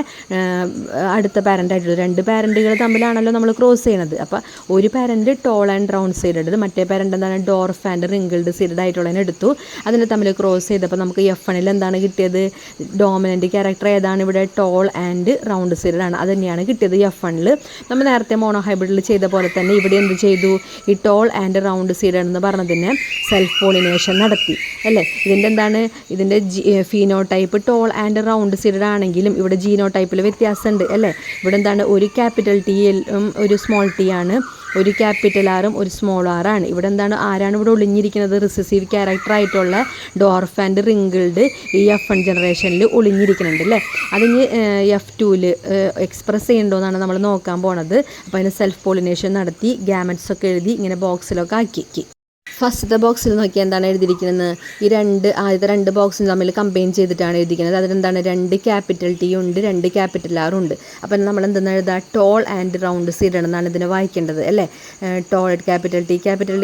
അടുത്ത പാരൻ്റായിട്ടുള്ളൂ. 2 പാരൻറ്റുകൾ തമ്മിലാണല്ലോ നമ്മൾ ക്രോസ് ചെയ്യണത്. അപ്പോൾ ഒരു parent toll and round sided, മറ്റേ പാരൻറ്റ് എന്താണ് ഡോർഫ് ആൻഡ് റിങ്കിൾഡ് സൈഡഡ് ആയിട്ടുള്ളതിനെ എടുത്തു. അതിനെ തമ്മിൽ ക്രോസ് ചെയ്തപ്പോൾ നമുക്ക് F1 എന്താണ് കിട്ടിയത്? ഡോമിനൻ്റ് ക്യാരക്ടർ ഏതാണ് ഇവിടെ? ടോൾ ആൻഡ് റൗണ്ട് സൈഡഡ് അത് തന്നെയാണ് കിട്ടിയത് F1. നമ്മൾ നേരത്തെ മോണോ ഹൈബ്രിഡിൽ ചെയ്ത പോലെ തന്നെ ഇവിടെ എന്ത് ചെയ്തു? ഈ ടോൾ ആൻഡ് റൗണ്ട് സൈഡഡ് എന്ന് പറഞ്ഞതിനെ സെൽഫ് പോളിനേഷൻ നടത്തി അല്ലേ. ഇതിൻ്റെ എന്താണ്? ഇതിൻ്റെ phenotype toll and round sided ആണെങ്കിലും ഇവിടെ ജീനോടൈപ്പിൽ വ്യത്യാസമുണ്ട് അല്ലേ. ഇവിടെ എന്താണ്? ഒരു ക്യാപിറ്റൽ ടിയും ഒരു സ്മോൾ ടി ആണ്, ഒരു ക്യാപിറ്റൽ ആറും ഒരു സ്മോൾ ആറാണ്. ഇവിടെ എന്താണ്? ആരാണ് ഇവിടെ ഒളിഞ്ഞിരിക്കുന്നത്? റിസസീവ് ക്യാരക്ടർ ആയിട്ടുള്ള ഡോർഫ് ആൻഡ് റിങ്കിൾഡ് ഈ F1 ജനറേഷനിൽ ഒളിഞ്ഞിരിക്കുന്നുണ്ട് അല്ലേ. അതിന് F2 എക്സ്പ്രസ് ചെയ്യണ്ടോന്നാണ് നമ്മൾ നോക്കാൻ പോണത്. അപ്പോൾ അതിന് സെൽഫ് പോളിനേഷൻ നടത്തി ഗ്യാമറ്റ്സ് ഒക്കെ എഴുതി ഇങ്ങനെ ബോക്സിലൊക്കെ ആക്കി. ഫസ്റ്റത്തെ ബോക്സിൽ നോക്കിയാൽ എന്താണ് എഴുതിയിരിക്കുന്നത്? ഈ ആദ്യത്തെ രണ്ട് ബോക്സും തമ്മിൽ കമ്പൈൻ ചെയ്തിട്ടാണ് എഴുതിയിരിക്കുന്നത്. അതിലെന്താണ്? 2 ക്യാപിറ്റൽ ടി ഉണ്ട്, 2 ക്യാപിറ്റൽ ആർ ഉണ്ട്. അപ്പം നമ്മൾ എന്തെന്ന് എഴുതുക? ടോൾ ആൻഡ് റൗണ്ട് സൈഡഡ് എന്നാണ് ഇതിനെ വായിക്കേണ്ടത് അല്ലേ. ടോൾ ക്യാപിറ്റൽ ടി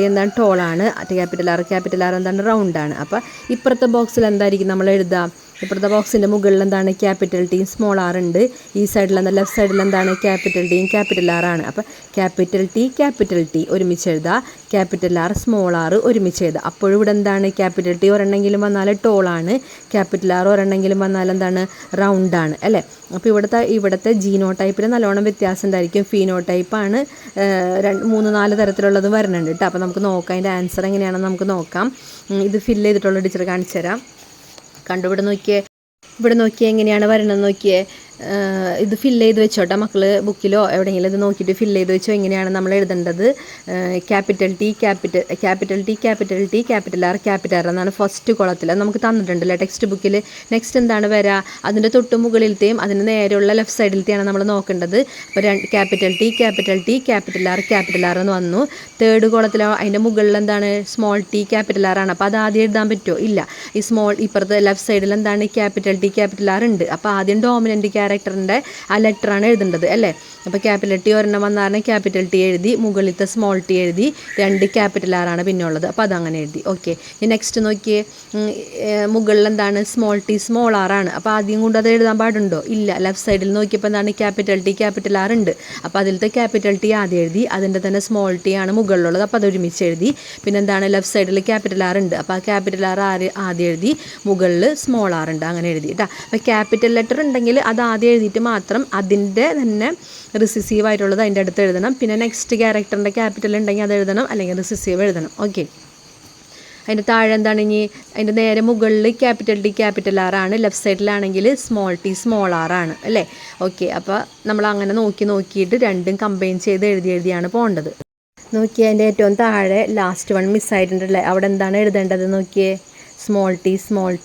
എന്താണ്? ടോളാണ്. ക്യാപിറ്റൽ ആർ എന്താണ്? റൗണ്ടാണ്. അപ്പോൾ ഇപ്പുറത്തെ ബോക്സിൽ എന്തായിരിക്കും നമ്മൾ എഴുതുക? ഇപ്പുറത്തെ ബോക്സിൻ്റെ മുകളിൽ എന്താണ്? ക്യാപിറ്റൽ ടിയും സ്മോൾ ആർ ഉണ്ട്. ഈ സൈഡിൽ എന്താ? ലെഫ്റ്റ് സൈഡിൽ എന്താണ്? ക്യാപിറ്റൽ ടിയും ക്യാപിറ്റൽ ആർ ആണ്. അപ്പോൾ ക്യാപിറ്റൽ ടി ഒരുമിച്ച് എഴുതുക, ക്യാപിറ്റൽ ആർ സ്മോൾ ആർ ഒരുമിച്ച് എഴുതുക. അപ്പോഴും ഇവിടെ എന്താണ്? ക്യാപിറ്റൽ ടി ഒരെണ്ണെങ്കിലും വന്നാൽ ടോളാണ്, ക്യാപിറ്റൽ ആർ ഒരെണ്ണെങ്കിലും വന്നാൽ എന്താണ്? റൗണ്ടാണ് അല്ലേ. അപ്പോൾ ഇവിടുത്തെ ജീനോടൈപ്പിൽ നല്ലോണം വ്യത്യാസം ഉണ്ടായിരിക്കും. ഫീനോടൈപ്പാണ് 3-4 തരത്തിലുള്ളത് വരുന്നുണ്ട് കേട്ടോ. അപ്പോൾ നമുക്ക് നോക്കാം അതിൻ്റെ ആൻസർ എങ്ങനെയാണെന്ന് നമുക്ക് നോക്കാം. ഇത് ഫില്ല് ചെയ്തിട്ടുള്ള ടീച്ചർ കാണിച്ചു തരാം. ഇവിടെ നോക്കിയേ എങ്ങനെയാണ് വരണമെന്ന് നോക്കിയേ. ഇത് ഫില്ല് ചെയ്ത് വെച്ചോട്ടെ മക്കൾ, ബുക്കിലോ എവിടെയെങ്കിലും ഇത് നോക്കിയിട്ട് ഫില്ല് ചെയ്ത് വെച്ചോ. എങ്ങനെയാണ് നമ്മൾ എഴുതേണ്ടത്? ക്യാപിറ്റൽ ടി ക്യാപിറ്റൽ ആർ എന്നാണ് ഫസ്റ്റ് കോളത്തിൽ. അത് നമുക്ക് തന്നിട്ടുണ്ടല്ലോ ടെക്സ്റ്റ് ബുക്കിൽ. നെക്സ്റ്റ് എന്താണ് വരിക? അതിൻ്റെ തൊട്ട് മുകളിലത്തെയും അതിന് നേരെയുള്ള ലെഫ്റ്റ് സൈഡിലത്തെയാണ് നമ്മൾ നോക്കേണ്ടത്. അപ്പോൾ ക്യാപിറ്റൽ ടി ക്യാപിറ്റൽ ആർ എന്ന് വന്നു. തേർഡ് കോളത്തിൽ അതിൻ്റെ മുകളിൽ എന്താണ്? സ്മോൾ ടി ക്യാപിറ്റൽ ആർ ആണ്. അപ്പോൾ അത് ആദ്യം എഴുതാൻ പറ്റുമോ? ഇല്ല. ഈ ഇപ്പുറത്തെ ലെഫ്റ്റ് സൈഡിൽ എന്താണ്? ക്യാപിറ്റൽ ടി ക്യാപിറ്റൽ ആർ ഉണ്ട്. അപ്പോൾ ആദ്യം ഡോമിനൻ്റ് ക്യാരക്ടറിൻ്റെ ആ ലെറ്ററാണ് എഴുതേണ്ടത് അല്ലേ. അപ്പോൾ ക്യാപിറ്റൽ ടി ഒരെണ്ണം വന്നാണ് ക്യാപിറ്റൽ ടി എഴുതി, മുകളിലത്തെ സ്മോൾ ടി എഴുതി, 2 ക്യാപിറ്റൽ ആറാണ് പിന്നെ ഉള്ളത്. അപ്പോൾ അതങ്ങനെ എഴുതി. ഓക്കെ. ഇനി നെക്സ്റ്റ് നോക്കിയേ, മുകളിൽ എന്താണ്? സ്മോൾ ടി സ്മോൾ ആറാണ്. അപ്പോൾ ആദ്യം കൊണ്ട് അത് എഴുതാൻ പാടുണ്ടോ? ഇല്ല. ലെഫ്റ്റ് സൈഡിൽ നോക്കിയപ്പോൾ എന്താണ്? ക്യാപിറ്റൽ ടി ക്യാപിറ്റൽ ആർ ഉണ്ട്. അപ്പോൾ അതിലത്തെ ക്യാപിറ്റൽ ടി ആദ്യം എഴുതി, അതിൻ്റെ തന്നെ സ്മോൾ ടി ആണ് മുകളിലുള്ളത്. അപ്പോൾ അത് ഒരുമിച്ച് എഴുതി. പിന്നെ എന്താണ്? ലെഫ്റ്റ് സൈഡിൽ ക്യാപിറ്റൽ ആർ ഉണ്ട്. അപ്പോൾ ആ ക്യാപിറ്റൽ ആർ ആദ്യം എഴുതി, മുകളിൽ സ്മോൾ ആർ ഉണ്ട്. അങ്ങനെ എഴുതി കേട്ടോ. അപ്പോൾ ക്യാപിറ്റൽ ലെറ്റർ ഉണ്ടെങ്കിൽ അത് ആദ്യം എഴുതിയിട്ട് മാത്രം അതിൻ്റെ തന്നെ റിസസീവ് ആയിട്ടുള്ളത് അതിൻ്റെ അടുത്ത് എഴുതണം. പിന്നെ നെക്സ്റ്റ് ക്യാരക്ടറിൻ്റെ ക്യാപിറ്റൽ ഉണ്ടെങ്കിൽ അത് എഴുതണം, അല്ലെങ്കിൽ റിസസീവ് എഴുതണം. ഓക്കെ. അതിൻ്റെ താഴെ എന്താണ്? ഇനി അതിൻ്റെ നേരെ മുകളിൽ ക്യാപിറ്റൽ ടി ക്യാപിറ്റൽ ആർ ആണ്, ലെഫ്റ്റ് സൈഡിലാണെങ്കിൽ സ്മോൾ ടി സ്മോൾ ആർ ആണ് അല്ലേ. ഓക്കെ. അപ്പോൾ നമ്മൾ അങ്ങനെ നോക്കിയിട്ട് രണ്ടും കമ്പൈൻ ചെയ്ത് എഴുതിയാണ് പോകേണ്ടത്. നോക്കിയേ, അതിൻ്റെ ഏറ്റവും താഴെ ലാസ്റ്റ് വൺ മിസ്സായിട്ടുണ്ടല്ലേ. അവിടെ എന്താണ് എഴുതേണ്ടത് നോക്കിയേ? സ്മോൾ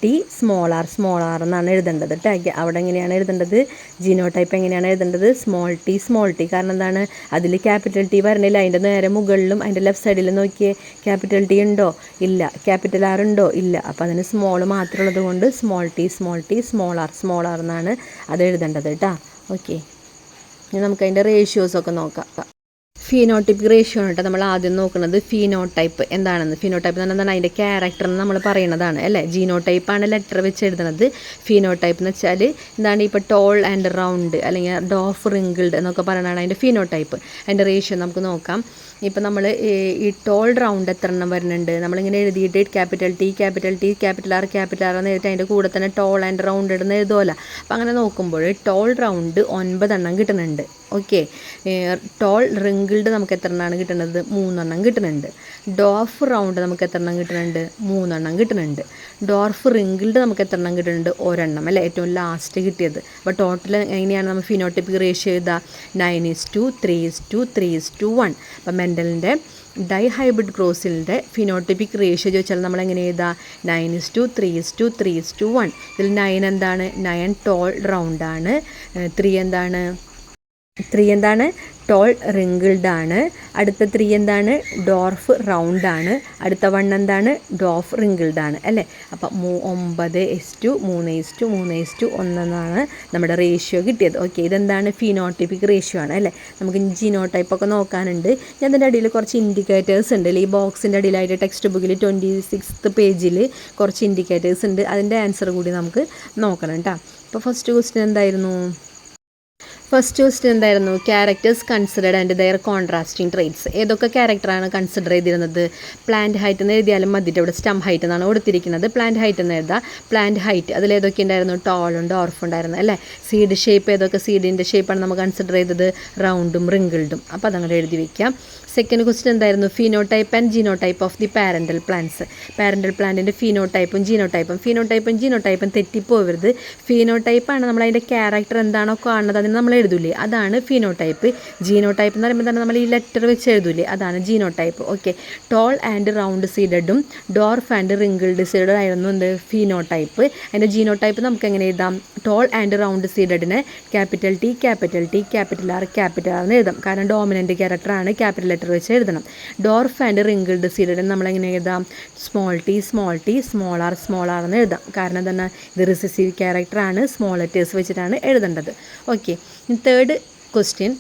ടി സ്മോൾ ആർ എന്നാണ് എഴുതേണ്ടത് ടാഗ്. അവിടെ എങ്ങനെയാണ് എഴുതേണ്ടത്? ജീനോടൈപ്പ് എങ്ങനെയാണ് എഴുതേണ്ടത്? Small T. കാരണം എന്താണ്? അതിൽ ക്യാപിറ്റൽ ടി വരണില്ല. അതിൻ്റെ നേരെ മുകളിലും അതിൻ്റെ ലെഫ്റ്റ് സൈഡിലും നോക്കിയേ, ക്യാപിറ്റൽ ടി ഉണ്ടോ? ഇല്ല. ക്യാപിറ്റൽ ആർ ഉണ്ടോ? ഇല്ല. അപ്പോൾ അതിന് സ്മോൾ മാത്രമുള്ളത് കൊണ്ട് സ്മോൾ ടി സ്മോൾ ആർ എന്നാണ് അത് എഴുതേണ്ടത് കേട്ടോ. ഓക്കെ. ഇനി നമുക്ക് അതിൻ്റെ റേഷ്യോസൊക്കെ നോക്കാം. ഫീനോടൈപ്പ് റേഷ്യോ ആണ് കേട്ടോ നമ്മൾ ആദ്യം നോക്കുന്നത്. ഫീനോടൈപ്പ് എന്താണെന്ന്. ഫീനോടൈപ്പ് എന്ന് പറഞ്ഞാൽ അതിൻ്റെ ക്യാരക്ടറിന് നമ്മൾ പറയുന്നതാണ് അല്ലേ. ജീനോടൈപ്പാണ് ലെറ്റർ വെച്ച് എഴുതുന്നത്. ഫീനോടൈപ്പ് എന്ന് വെച്ചാൽ എന്താണ്? ഇപ്പോൾ ടോൾ ആൻഡ് റൗണ്ട് അല്ലെങ്കിൽ ഡോഫ് റിങ്കിൾഡ് എന്നൊക്കെ പറയുന്നതാണ് അതിൻ്റെ ഫീനോടൈപ്പ്. അതിൻ്റെ റേഷ്യോ നമുക്ക് നോക്കാം. ഇപ്പം നമ്മൾ ഈ ടോൾ റൗണ്ട് എത്ര എണ്ണം വരുന്നുണ്ട്? നമ്മളിങ്ങനെ എഴുതിയിട്ട് ക്യാപിറ്റൽ ടി ക്യാപിറ്റൽ ആർ എന്ന് എഴുതിയിട്ട് അതിൻ്റെ കൂടെ തന്നെ ടോൾ ആൻഡ് റൗണ്ട് എന്ന് എഴുതുമല്ലോ. അപ്പം അങ്ങനെ നോക്കുമ്പോൾ ടോൾ റൗണ്ട് 9 എണ്ണം കിട്ടുന്നുണ്ട്. ഓക്കെ. ടോൾ റിങ്കിൾഡ് നമുക്ക് എത്ര എണ്ണമാണ് കിട്ടുന്നത്? 3 എണ്ണം കിട്ടുന്നുണ്ട്. ഡോഫ് റൗണ്ട് നമുക്ക് എത്ര എണ്ണം കിട്ടുന്നുണ്ട്? 3 എണ്ണം കിട്ടുന്നുണ്ട്. ഡോർഫ് റിങ്കിൾഡ് നമുക്ക് എത്ര എണ്ണം കിട്ടുന്നുണ്ട്? 1 എണ്ണം അല്ലേ, ഏറ്റവും ലാസ്റ്റ് കിട്ടിയത്. അപ്പോൾ ടോട്ടൽ എങ്ങനെയാണ് നമ്മൾ ഫിനോടൈപ്പിക് റേഷ്യോ ചെയ്താൽ 9:3:3:1. അപ്പം മെൻഡലിൻ്റെ ഡൈഹൈബ്രിഡ് ക്രോസിലിൻ്റെ ഫിനോടൈപ്പിക് റേഷ്യോ ചോദിച്ചാൽ നമ്മൾ എങ്ങനെ എഴുതാം? 9:3:3:1. ഇതിൽ 9 എന്താണ്? 9 ടോൾ റൗണ്ടാണ്. 3 എന്താണ്? ടോൾ റിങ്കിൾഡ് ആണ്. അടുത്ത 3 എന്താണ്? ഡോർഫ് റൗണ്ട് ആണ്. അടുത്ത 1 എന്താണ്? ഡോഫ് റിങ്കിൾഡ് ആണ് അല്ലേ. അപ്പം 9:3:3:1 എന്നാണ് നമ്മുടെ റേഷ്യോ കിട്ടിയത്. ഓക്കെ. ഇതെന്താണ്? ഫിനോടൈപ്പിക് റേഷ്യോ ആണ് അല്ലേ. നമുക്ക് ജീനോടൈപ്പൊക്കെ നോക്കാനുണ്ട്. ഞാൻ അതിൻ്റെ അടിയിൽ കുറച്ച് ഇൻഡിക്കേറ്റേഴ്സ് ഉണ്ട്. ഈ ബോക്സിൻ്റെ അടിയിലായിട്ട് ടെക്സ്റ്റ് ബുക്കിൽ 26th പേജിൽ കുറച്ച് ഇൻഡിക്കേറ്റേഴ്സ് ഉണ്ട്. അതിൻ്റെ ആൻസർ കൂടി നമുക്ക് നോക്കണം കേട്ടോ. അപ്പോൾ ഫസ്റ്റ് ക്വസ്റ്റ്യൻ എന്തായിരുന്നു? ഫസ്റ്റ് ക്വസ്റ്റ്യൻ എന്തായിരുന്നു? Characters considered and their contrasting traits. ഏതൊക്കെ ക്യാരക്ടറാണ് കൺസിഡർ ചെയ്തിരുന്നത്? പ്ലാന്റ് ഹൈറ്റ് എന്ന് എഴുതിയാലും മതിയിട്ട് ഇവിടെ സ്റ്റം ഹൈറ്റ് എന്നാണ് കൊടുത്തിരിക്കുന്നത്. പ്ലാന്റ് ഹൈറ്റ് എന്ന് എഴുതാം. പ്ലാന്റ് ഹൈറ്റ് അതിലേതൊക്കെ ഉണ്ടായിരുന്നു? ടോളും ഡോർഫും ഉണ്ടായിരുന്നു അല്ലേ. സീഡ് ഷേപ്പ് ഏതൊക്കെ സീഡിൻ്റെ ഷേപ്പാണ് നമ്മൾ കൺസിഡർ ചെയ്തത്? റൗണ്ടും റിങ്കിൾഡും. അപ്പോൾ അതങ്ങനെ എഴുതി വയ്ക്കാം. സെക്കൻഡ് ക്വസ്റ്റ്യൻ എന്തായിരുന്നു? Phenotype and genotype of the parental plants. Parental പ്ലാന്റിൻ്റെ ഫിനോടൈപ്പും ജീനോടൈപ്പും തെറ്റിപ്പോവരുത്. ഫിനോടൈപ്പാണ് നമ്മളതിൻ്റെ ക്യാരക്ടർ എന്താണോ കാണുന്നത് അതിന് നമ്മൾ എഴുതൂലേ, അതാണ് ഫിനോടൈപ്പ്. ജീനോടൈപ്പ് എന്ന് പറയുമ്പോൾ തന്നെ നമ്മൾ ഈ ലെറ്റർ വെച്ച് എഴുതൂലേ, അതാണ് genotype. Okay. Tall and round സീഡഡും ഡോർഫ് ആൻഡ് റിങ്കിൾഡ് സീഡഡ് ആയിരുന്നു എന്ത്? ഫിനോടൈപ്പ്. അതിൻ്റെ ജീനോടൈപ്പ് നമുക്ക് എങ്ങനെ എഴുതാം? ടോൾ ആൻഡ് റൗണ്ട് സീഡഡിനെ ക്യാപിറ്റൽ ടി ക്യാപിറ്റൽ ആർ എന്ന് എഴുതാം. കാരണം ഡോമിനൻ്റ് ക്യാരക്ടറാണ്, ക്യാപിറ്റൽ ലെറ്റർ വെച്ച് എഴുതണം. ഡോർഫ് ആൻഡ് റിങ്കിൾഡ് സീഡഡിനെ നമ്മളെങ്ങനെ എഴുതാം? സ്മോൾ ടി സ്മോൾ ആർ എന്ന് എഴുതാം. കാരണം തന്നെ ഇത് റിസസീവ് ക്യാരക്ടറാണ്, സ്മോൾ ലെറ്റേഴ്സ് വെച്ചിട്ടാണ് എഴുതേണ്ടത്. Okay. Third question,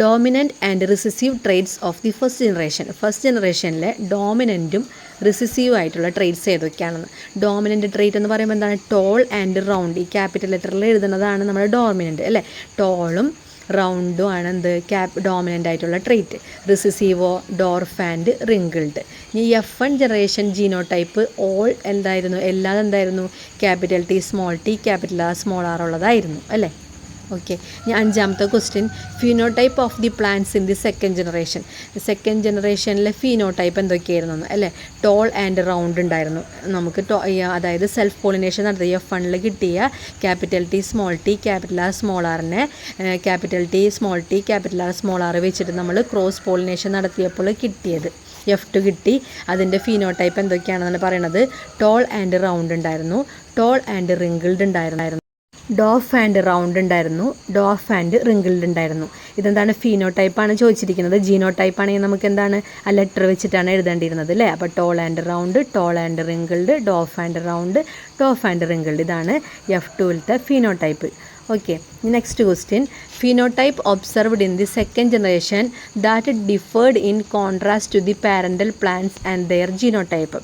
dominant and recessive traits of the first ജനറേഷനിലെ ഡോമിനൻറ്റും റിസസീവ് ആയിട്ടുള്ള ട്രേറ്റ്സ് ഏതൊക്കെയാണെന്ന്. ഡോമിനൻ്റ് ട്രേറ്റ് എന്ന് പറയുമ്പോൾ എന്താണ്? Tall and round. ഈ ക്യാപിറ്റൽ ലെറ്ററിൽ എഴുതുന്നതാണ് നമ്മുടെ ഡോമിനൻ്റ് അല്ലേ. ടോളും റൗണ്ടും ആണ് എന്ത്? ഡോമിനൻ്റ് ആയിട്ടുള്ള ട്രേറ്റ്. റിസസീവോ ഡോർഫ് ആൻഡ് റിങ്കിൾഡ്. ഇനി F1 ജനറേഷൻ ജീനോടൈപ്പ് ഓൾ എന്തായിരുന്നു? എല്ലാം എന്തായിരുന്നു? Capital T capital R small R ഉള്ളതായിരുന്നു അല്ലേ. ഓക്കെ. ഇനി അഞ്ചാമത്തെ question, phenotype of the plants in the second ജനറേഷനിലെ phenotype എന്തൊക്കെയായിരുന്നു അല്ലേ. ടോൾ ആൻഡ് റൗണ്ട് ഉണ്ടായിരുന്നു നമുക്ക്. അതായത് സെൽഫ് പോളിനേഷൻ നടത്തിയ F1 കിട്ടിയ capital T capital R small ആറിനെ capital T capital R small R വെച്ചിട്ട് നമ്മൾ ക്രോസ് പോളിനേഷൻ നടത്തിയപ്പോൾ കിട്ടിയത് F2 കിട്ടി. അതിൻ്റെ ഫിനോടൈപ്പ് എന്തൊക്കെയാണെന്നാണ് പറയുന്നത്? ടോൾ ആൻഡ് റൗണ്ട് ഉണ്ടായിരുന്നു, ടോൾ ആൻഡ് റിങ്കിൾഡ് ഉണ്ടായിരുന്നു, ഡോഫ് ആൻഡ് റൗണ്ട് ഉണ്ടായിരുന്നു, ഡോഫ് ആൻഡ് റിങ്കിൾഡ് ഉണ്ടായിരുന്നു. ഇതെന്താണ്? ഫിനോടൈപ്പാണ് ചോദിച്ചിരിക്കുന്നത്. ജീനോടൈപ്പ് ആണെങ്കിൽ നമുക്ക് എന്താണ്? ആ ലെറ്റർ വെച്ചിട്ടാണ് എഴുതേണ്ടിയിരുന്നത് അല്ലേ. അപ്പോൾ tall and round, tall and wrinkled, dwarf and round, dwarf and wrinkled. ഇതാണ് F2-ലത്തെ phenotype. Okay. Next question, phenotype observed in the second generation that differed in contrast to the parental plants and their genotype.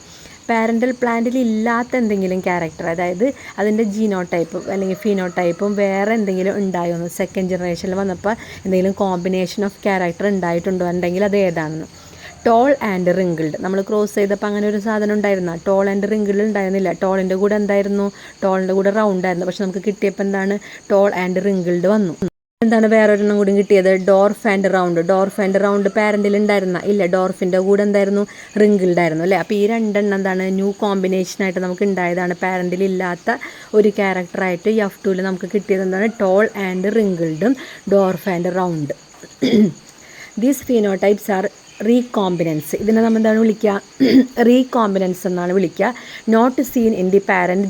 Parental പ്ലാന്റിൽ ഇല്ലാത്ത എന്തെങ്കിലും character, അതായത് അതിൻ്റെ ജീനോടൈപ്പും അല്ലെങ്കിൽ ഫിനോടൈപ്പും വേറെ എന്തെങ്കിലും ഉണ്ടായോ എന്ന് സെക്കൻഡ് ജനറേഷനിൽ വന്നപ്പോൾ എന്തെങ്കിലും കോമ്പിനേഷൻ ഓഫ് ക്യാരക്ടർ ഉണ്ടായിട്ടുണ്ടോ ഉണ്ടെങ്കിൽ അത് ഏതാണെന്ന്. ടോൾ ആൻഡ് റിങ്കിൾഡ് നമ്മൾ ക്രോസ് ചെയ്തപ്പോൾ അങ്ങനെ ഒരു സാധനം ഉണ്ടായിരുന്ന? ടോൾ ആൻഡ് റിങ്കിൾഡ് ഉണ്ടായിരുന്നില്ല. ടോളിൻ്റെ കൂടെ എന്തായിരുന്നു? ടോളിൻ്റെ കൂടെ റൗണ്ട് ആയിരുന്നു. പക്ഷെ നമുക്ക് കിട്ടിയപ്പോൾ എന്താണ്? ടോൾ ആൻഡ് റിങ്കിൾഡ് വന്നു. എന്താണ് വേറൊരെണ്ണം കൂടി കിട്ടിയത്? ഡോർഫ് ആൻഡ് റൗണ്ട് പാരൻ്റിൽ ഉണ്ടായിരുന്ന? ഇല്ല. ഡോർഫിൻ്റെ കൂടെ എന്തായിരുന്നു? റിങ്കിൾഡ് ആയിരുന്നു അല്ലേ. അപ്പോൾ ഈ രണ്ടെണ്ണം എന്താണ്? ന്യൂ കോമ്പിനേഷനായിട്ട് നമുക്ക് ഉണ്ടായതാണ്. പാരൻ്റിൽ ഇല്ലാത്ത ഒരു ക്യാരക്ടറായിട്ട് F2-ൽ നമുക്ക് കിട്ടിയത് എന്താണ്? ടോൾ ആൻഡ് റിങ്കിൾഡും dwarf and round. These phenotypes are recombinants. ഇതിനെ നമ്മൾ എന്താണ് വിളിക്കുക? റീകോമ്പിനൻസ് എന്നാണ് വിളിക്കുക. Not seen in the parent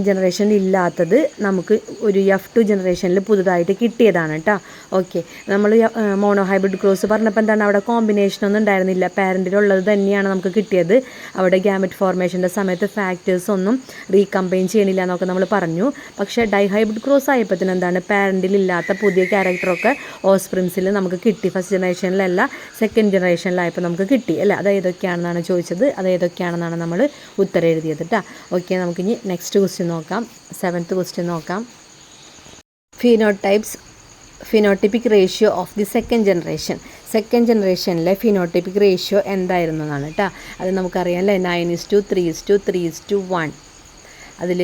ജനറേഷനിൽ ഇല്ലാത്തത് നമുക്ക് ഒരു F2 ജനറേഷനിൽ പുതുതായിട്ട് കിട്ടിയതാണ് കേട്ടോ. ഓക്കെ. നമ്മൾ മോണോഹൈബ്രിഡ് ക്രോസ് പറഞ്ഞപ്പോൾ എന്താണ്? അവിടെ കോമ്പിനേഷനൊന്നും ഉണ്ടായിരുന്നില്ല, പാരൻറ്റിലുള്ളത് തന്നെയാണ് നമുക്ക് കിട്ടിയത്. അവിടെ ഗ്യാമറ്റ് ഫോർമേഷൻ്റെ സമയത്ത് ഫാക്ടേഴ്സ് ഒന്നും റീകമ്പൈൻ ചെയ്യണില്ല എന്നൊക്കെ നമ്മൾ പറഞ്ഞു. പക്ഷേ ഡൈഹൈബ്രിഡ് ക്രോസ് ആയപ്പോഴത്തേനും എന്താണ്? പാരൻറ്റിലില്ലാത്ത പുതിയ ക്യാരക്ടറൊക്കെ ഓസ്പ്രിംസിൽ നമുക്ക് കിട്ടി. ഫസ്റ്റ് ജനറേഷനിലല്ല, സെക്കൻഡ് ജനറേഷനിലായപ്പോൾ നമുക്ക് കിട്ടി അല്ലേ. അത് ഏതൊക്കെയാണെന്നാണ് ചോദിച്ചത്, അത് ഏതൊക്കെയാണെന്നാണ് നമ്മൾ ഉത്തരം എഴുതിയത് കേട്ടോ. ഓക്കെ. നമുക്കിനി നെക്സ്റ്റ് ക്വസ്റ്റ്യൻ നോക്കാം. 7th ക്വസ്റ്റ്യൻ നോക്കാം. Phenotypic ratio of the second ജനറേഷനിലെ ഫിനോട്ടിപ്പിക് റേഷ്യോ എന്തായിരുന്നു എന്നാണ് കേട്ടോ. അത് നമുക്കറിയാം അല്ലേ. 9:3:3:1. അതിൽ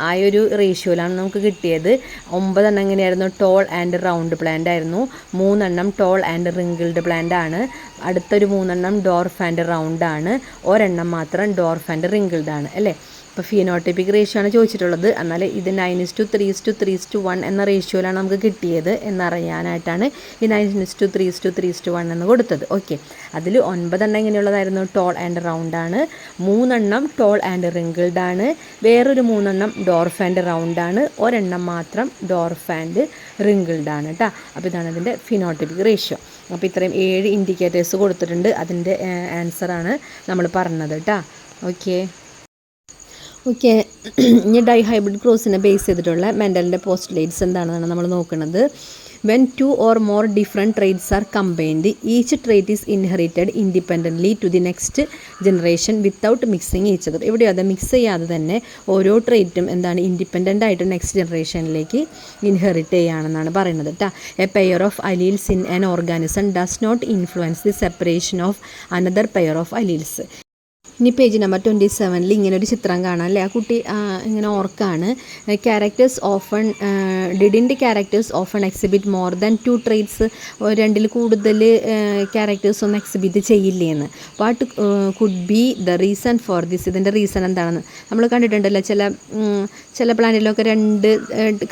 ആ ഒരു റേഷ്യോയിലാണ് നമുക്ക് കിട്ടിയത്. 9 എണ്ണം എങ്ങനെയായിരുന്നു? ടോൾ ആൻഡ് റൗണ്ട് പ്ലാന്റ് ആയിരുന്നു. 3 എണ്ണം ടോൾ ആൻഡ് റിങ്കിൾഡ് പ്ലാന്റ് ആണ്. അടുത്തൊരു 3 എണ്ണം ഡോർഫ് ആൻഡ് റൗണ്ട് ആണ്. ഒരെണ്ണം മാത്രം ഡോർഫ് ആൻഡ് റിങ്കിൾഡ് ആണ് അല്ലേ. ഇപ്പോൾ ഫിനോട്ടിപ്പിക് റേഷ്യോ ആണ് ചോദിച്ചിട്ടുള്ളത്. എന്നാൽ ഇത് 9:3:3:1 എന്ന റേഷ്യോയിലാണ് നമുക്ക് കിട്ടിയത് എന്നറിയാനായിട്ടാണ് ഈ 9:3:3:1 എന്ന് കൊടുത്തത്. ഓക്കെ. അതിൽ 9 എണ്ണം എങ്ങനെയുള്ളതായിരുന്നു? ടോൾ ആൻഡ് റൗണ്ട് ആണ്. 3 എണ്ണം ടോൾ ആൻഡ് റിങ്കിൾഡ് ആണ്. വേറൊരു 3 എണ്ണം ഡോർഫ് ആൻഡ് റൗണ്ട് ആണ്. ഒരെണ്ണം മാത്രം ഡോർഫ് ആൻഡ് റിങ്കിൾഡ് ആണ് കേട്ടോ. അപ്പോൾ ഇതാണ് ഇതിൻ്റെ ഫിനോട്ടിപ്പിക് റേഷ്യോ. അപ്പോൾ ഇത്രയും 7 ഇൻഡിക്കേറ്റേഴ്സ് കൊടുത്തിട്ടുണ്ട്. അതിൻ്റെ ആൻസറാണ് നമ്മൾ പറഞ്ഞത് കേട്ടോ. ഓക്കെ. ഇനി ഡൈഹൈബ്രിഡ് ക്രോസിനെ ബേസ് ചെയ്തിട്ടുള്ള മെൻഡലിൻ്റെ പോസ്റ്റുലേറ്റ്സ് എന്താണെന്നാണ് നമ്മൾ നോക്കുന്നത്. When 2 or more different traits are combined, each trait is inherited independently to the next generation without mixing each other. ഇവിടെ അത് മിക്സ് ചെയ്യാതെ തന്നെ ഓരോ ട്രേറ്റും എന്താണ് ഇൻഡിപെൻഡൻ്റ് ആയിട്ട് നെക്സ്റ്റ് ജനറേഷനിലേക്ക് ഇൻഹെറിറ്റ് ചെയ്യുകയാണെന്നാണ് പറയുന്നത് കേട്ടോ. A pair of alleles in an organism does not influence the separation of another pair of alleles. ഇനി പേജ് നമ്പർ 27 ഇങ്ങനെ ഒരു ചിത്രം കാണാം അല്ലേ. ആ കുട്ടി ഇങ്ങനെ ഓർക്കാണ്. Characters often characters often exhibit more than 2 traits. 2 കൂടുതൽ ക്യാരക്ടേഴ്സ് ഒന്നും എക്സിബിറ്റ് ചെയ്യില്ലേന്ന്. What could be the reason for this? ഇതിൻ്റെ റീസൺ എന്താണെന്ന് നമ്മൾ കണ്ടിട്ടുണ്ടല്ലോ. ചില പ്ലാന്റിലൊക്കെ 2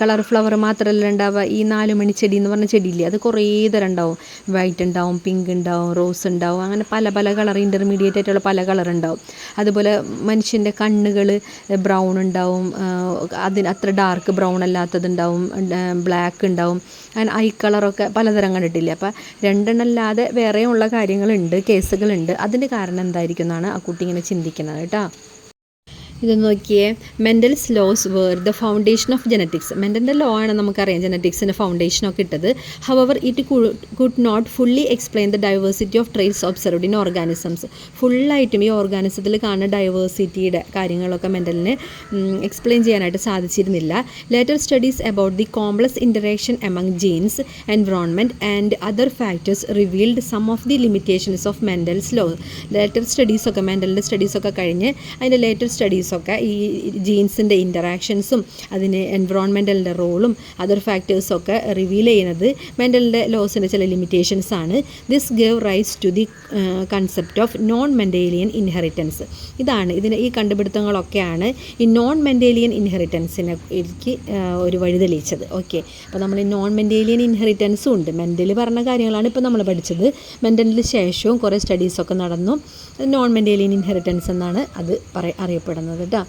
കളർ ഫ്ലവർ മാത്രമല്ല ഉണ്ടാവുക. ഈ 4 മണി ചെടി എന്ന് പറഞ്ഞ ചെടിയില്ലേ, അത് കുറേ തരം ഉണ്ടാവും. വൈറ്റ് ഉണ്ടാവും, പിങ്ക് ഉണ്ടാവും, റോസ് ഉണ്ടാവും, അങ്ങനെ പല കളർ ഇൻ്റർമീഡിയറ്റ് ആയിട്ടുള്ള പല കളർ ഉണ്ടാവും. അതുപോലെ മനുഷ്യൻ്റെ കണ്ണുകൾ ബ്രൗൺ ഉണ്ടാവും, അതിന് അത്ര ഡാർക്ക് ബ്രൗൺ അല്ലാത്തതുണ്ടാവും, ബ്ലാക്ക് ഉണ്ടാവും, അങ്ങനെ ഐ കളറൊക്കെ പലതരം കണ്ടിട്ടില്ല. അപ്പോൾ 2 അല്ലാതെ വേറെയുള്ള കാര്യങ്ങളുണ്ട്, കേസുകളുണ്ട്. അതിൻ്റെ കാരണം എന്തായിരിക്കും എന്നാണ് ആ കുട്ടി ഇങ്ങനെ ചിന്തിക്കുന്നത് കേട്ടോ. ഇത് നോക്കിയേ. Mendel's laws were the foundation of genetics. മെൻ്റലിൻ്റെ ലോ ആണ് നമുക്കറിയാം ജെനറ്റിക്സിൻ്റെ ഫൗണ്ടേഷനൊക്കെ ഇട്ടത്. However it could not fully explain the diversity of traits observed in organisms. ഫുള്ളായിട്ടും ഈ ഓർഗാനിസത്തിൽ കാണുന്ന ഡൈവേഴ്സിറ്റിയുടെ കാര്യങ്ങളൊക്കെ മെൻ്റലിന് എക്സ്പ്ലെയിൻ ചെയ്യാനായിട്ട് സാധിച്ചിരുന്നില്ല. Later studies about the complex interaction among genes, environment and other factors revealed some of the limitations of Mendel's law. Later സ്റ്റഡീസൊക്കെ മെൻ്റലിൻ്റെ സ്റ്റഡീസൊക്കെ കഴിഞ്ഞ് അതിൻ്റെ ലേറ്റർ സ്റ്റഡീസൊക്കെ ഈ ജീൻസിൻ്റെ ഇൻ്ററാക്ഷൻസും അതിന് എൻവറോൺമെൻറ്റലിൻ്റെ റോളും അതർ ഫാക്ടേഴ്സൊക്കെ റിവീൽ ചെയ്യുന്നത് മെൻ്റലിൻ്റെ ലോസിൻ്റെ ചില ലിമിറ്റേഷൻസ് ആണ്. This gave rise to the concept of non Mendelian inheritance. ഈ കണ്ടുപിടുത്തങ്ങളൊക്കെയാണ് ഈ നോൺ മെൻഡേലിയൻ ഇൻഹെറിറ്റൻസിനെ എനിക്ക് ഒരു വഴി തെളിയിച്ചത്. ഓക്കെ, അപ്പോൾ നമ്മൾ ഈ നോൺ മെൻഡേലിയൻ ഇൻഹെറിറ്റൻസും ഉണ്ട്. മെൻ്റൽ പറഞ്ഞ കാര്യങ്ങളാണ് ഇപ്പോൾ നമ്മൾ പഠിച്ചത്. മെൻ്റലിന് ശേഷവും കുറേ സ്റ്റഡീസൊക്കെ നടന്നു. നോൺ മെൻഡേലിയൻ ഇൻഹെറിറ്റൻസ് എന്നാണ് അത് അറിയപ്പെടുന്നത് കേട്ടോ.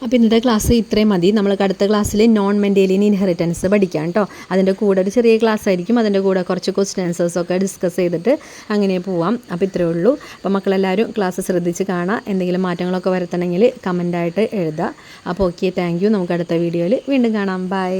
അപ്പോൾ ഇന്നത്തെ ക്ലാസ് ഇത്രയും മതി. നമ്മൾക്ക് അടുത്ത ക്ലാസ്സിൽ നോൺ മെൻഡേലിയൻ ഇൻഹെറിറ്റൻസ് പഠിക്കാം കേട്ടോ. അതിൻ്റെ കൂടെ ഒരു ചെറിയ ക്ലാസ് ആയിരിക്കും. അതിൻ്റെ കൂടെ കുറച്ച് ക്വസ്റ്റ്യൻ ആൻസേഴ്സൊക്കെ ഡിസ്കസ് ചെയ്തിട്ട് അങ്ങനെ പോവാം. അപ്പോൾ ഇത്രയേ ഉള്ളൂ. അപ്പോൾ മക്കളെല്ലാവരും ക്ലാസ് ശ്രദ്ധിച്ച് കാണാം. എന്തെങ്കിലും മാറ്റങ്ങളൊക്കെ വരുത്തണമെങ്കിൽ കമൻ്റായിട്ട് എഴുതുക. അപ്പോൾ ഓക്കെ, താങ്ക് യു. നമുക്ക് അടുത്ത വീഡിയോയിൽ വീണ്ടും കാണാം. ബൈ.